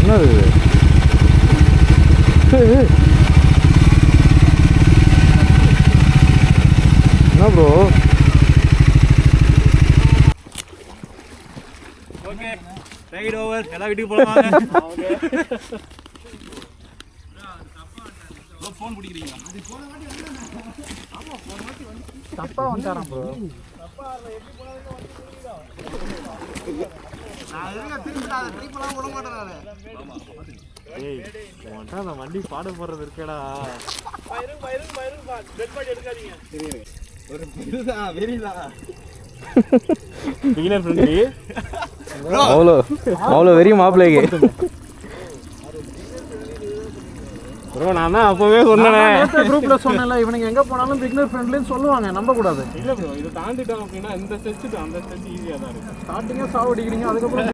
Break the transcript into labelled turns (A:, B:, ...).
A: என்னது என்ன bro?
B: Okay right over. எல்லாம் வீட்டுக்கு போலாம். ஓகே ஃபோன் பிடிக்கிறீங்களா? அது போன வாட்டி வந்தானே. ஆமா போன வாட்டி வந்து தப்பா வந்தாராம் ப்ரோ. தப்பா இல்ல எப்படி போனாலும் வந்து புரியல. நான் எதுக்கு திரும்பிடா ட்ரிப்லாம் விட மாட்டேன் நானு. ஆமா ஏய் உன்ட்ட அந்த வண்டி பாட போறது இருக்கேடா. பயிரும் டெட் பாடி எடுக்காதீங்க. சரி ஒரு பெருதா வெரிதா. Beginner friendly.
A: அவ்வளோ வெரி மாப்பிள்ளைக்கு
B: ப்ரோ நான் தான் அப்பவே சொன்னேனே.
C: நேத்து குரூப்ல சொன்னேன்ல இவனுங்க எங்க போனாலும் பிகினர் ஃப்ரெண்ட்லின்னு சொல்லுவாங்க, நம்ப கூடாது.
B: இல்ல ப்ரோ இது தாண்டிட்டோம் அப்படின்னா இந்த ஸ்டெச் அந்த ஸ்டெச் ஈஸியா தான் இருக்கு.
C: ஸ்டார்டிங்கே சாவடிக்கிறீங்க, அதுக்கப்புறம்